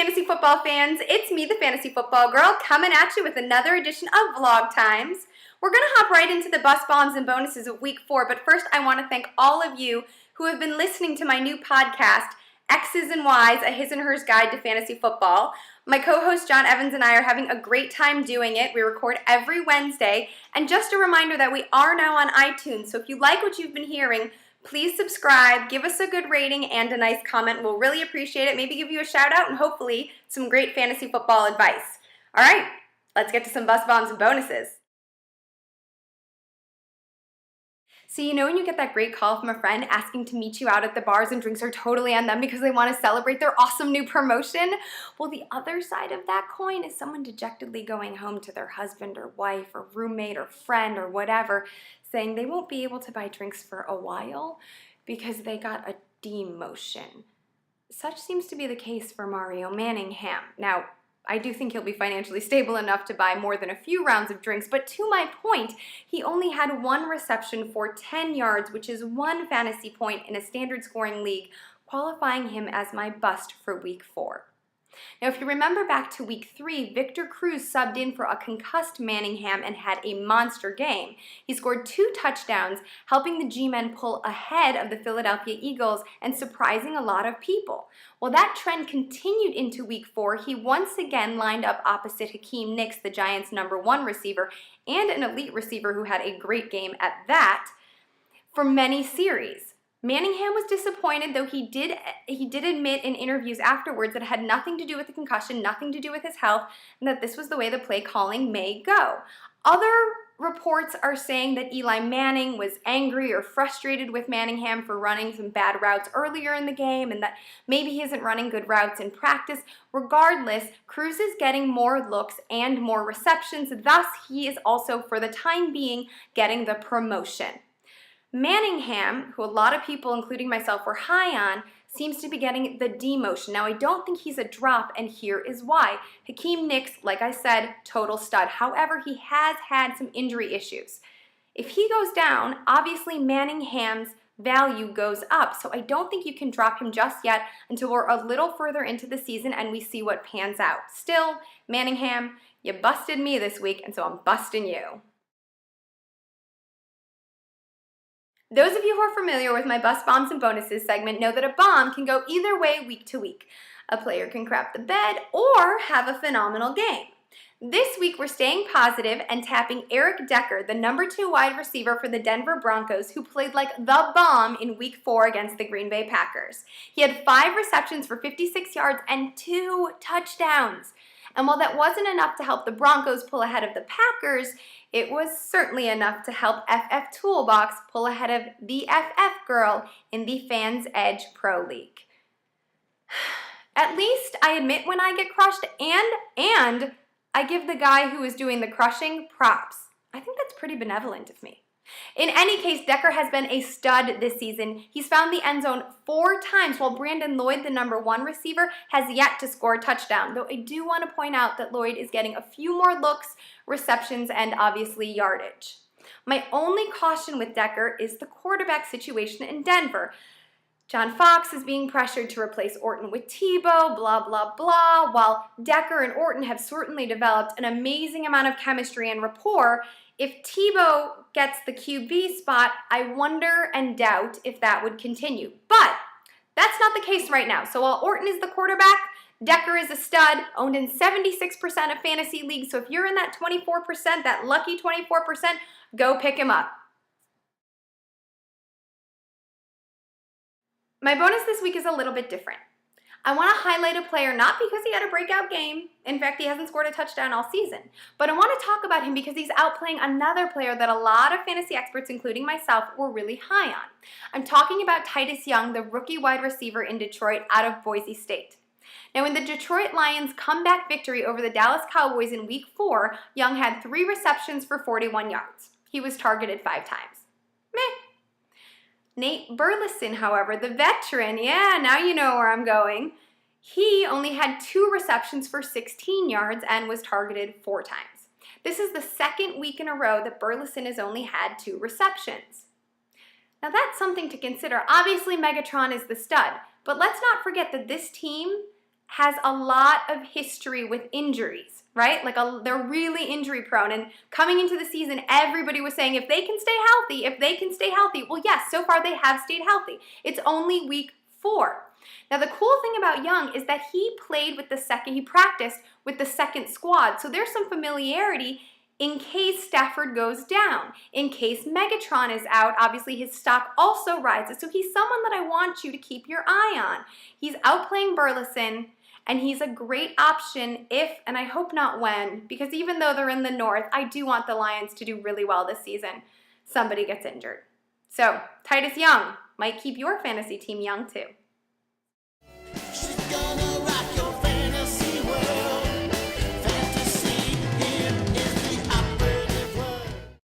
fantasy football fans, it's me, the Fantasy Football Girl, coming at you with another edition of Vlog Times. We're going to hop right into the bus bombs and bonuses of week 4, but first I want to thank all of you who have been listening to my new podcast, X's and Y's, a his and hers guide to fantasy football. My co-host John Evans and I are having a great time doing it. We record every Wednesday, and just a reminder that we are now on iTunes, so if you like what you've been hearing, please subscribe, give us a good rating, and a nice comment. We'll really appreciate it. Maybe give you a shout out and hopefully some great fantasy football advice. All right, let's get to some bus bombs and bonuses. So you know when you get that great call from a friend asking to meet you out at the bars and drinks are totally on them because they want to celebrate their awesome new promotion? Well, the other side of that coin is someone dejectedly going home to their husband or wife or roommate or friend or whatever saying they won't be able to buy drinks for a while because they got a demotion. Such seems to be the case for Mario Manningham. Now, I do think he'll be financially stable enough to buy more than a few rounds of drinks, but to my point, he only had 1 reception for 10 yards, which is 1 fantasy point in a standard scoring league, qualifying him as my bust for week 4. Now, if you remember back to week 3, Victor Cruz subbed in for a concussed Manningham and had a monster game. He scored 2 touchdowns, helping the G-Men pull ahead of the Philadelphia Eagles and surprising a lot of people. Well, that trend continued into week 4. He once again lined up opposite Hakeem Nicks, the Giants' #1 receiver, and an elite receiver who had a great game at that, for many series. Manningham was disappointed, though he did admit in interviews afterwards that it had nothing to do with the concussion, nothing to do with his health, and that this was the way the play calling may go. Other reports are saying that Eli Manning was angry or frustrated with Manningham for running some bad routes earlier in the game and that maybe he isn't running good routes in practice. Regardless, Cruz is getting more looks and more receptions, thus he is also, for the time being, getting the promotion. Manningham, who a lot of people, including myself, were high on, seems to be getting the demotion. Now, I don't think he's a drop, and here is why. Hakeem Nicks, like I said, total stud. However, he has had some injury issues. If he goes down, obviously Manningham's value goes up, so I don't think you can drop him just yet until we're a little further into the season and we see what pans out. Still, Manningham, you busted me this week, and so I'm busting you. Those of you who are familiar with my bus bombs and bonuses segment know that a bomb can go either way week to week. A player can crap the bed or have a phenomenal game. This week we're staying positive and tapping Eric Decker, the #2 wide receiver for the Denver Broncos, who played like the bomb in week 4 against the Green Bay Packers. He had 5 receptions for 56 yards and 2 touchdowns. And while that wasn't enough to help the Broncos pull ahead of the Packers, it was certainly enough to help FF Toolbox pull ahead of the FF girl in the Fans Edge Pro League. At least I admit when I get crushed and I give the guy who is doing the crushing props. I think that's pretty benevolent of me. In any case, Decker has been a stud this season. He's found the end zone 4 times, while Brandon Lloyd, the #1 receiver, has yet to score a touchdown, though I do want to point out that Lloyd is getting a few more looks, receptions, and obviously yardage. My only caution with Decker is the quarterback situation in Denver. John Fox is being pressured to replace Orton with Tebow, blah, blah, blah. While Decker and Orton have certainly developed an amazing amount of chemistry and rapport, if Tebow gets the QB spot, I wonder and doubt if that would continue. But that's not the case right now. So while Orton is the quarterback, Decker is a stud, owned in 76% of fantasy leagues. So if you're in that 24%, that lucky 24%, go pick him up. My bonus this week is a little bit different. I want to highlight a player not because he had a breakout game, in fact he hasn't scored a touchdown all season, but I want to talk about him because he's outplaying another player that a lot of fantasy experts, including myself, were really high on. I'm talking about Titus Young, the rookie wide receiver in Detroit out of Boise State. Now, in the Detroit Lions' comeback victory over the Dallas Cowboys in week 4, Young had 3 receptions for 41 yards. He was targeted 5 times. Meh. Nate Burleson, however, the veteran, yeah, now you know where I'm going, he only had 2 receptions for 16 yards and was targeted 4 times. This is the second week in a row that Burleson has only had 2 receptions. Now that's something to consider. Obviously, Megatron is the stud, but let's not forget that this team has a lot of history with injuries, right? Like they're really injury prone. And coming into the season, everybody was saying if they can stay healthy, if they can stay healthy. Well, yes, so far they have stayed healthy. It's only week 4. Now, the cool thing about Young is that he practiced with the second squad. So there's some familiarity in case Stafford goes down. In case Megatron is out, obviously his stock also rises. So he's someone that I want you to keep your eye on. He's outplaying Burleson, and he's a great option if, and I hope not when, because even though they're in the North, I do want the Lions to do really well this season. Somebody gets injured. So Titus Young might keep your fantasy team young too. She's gonna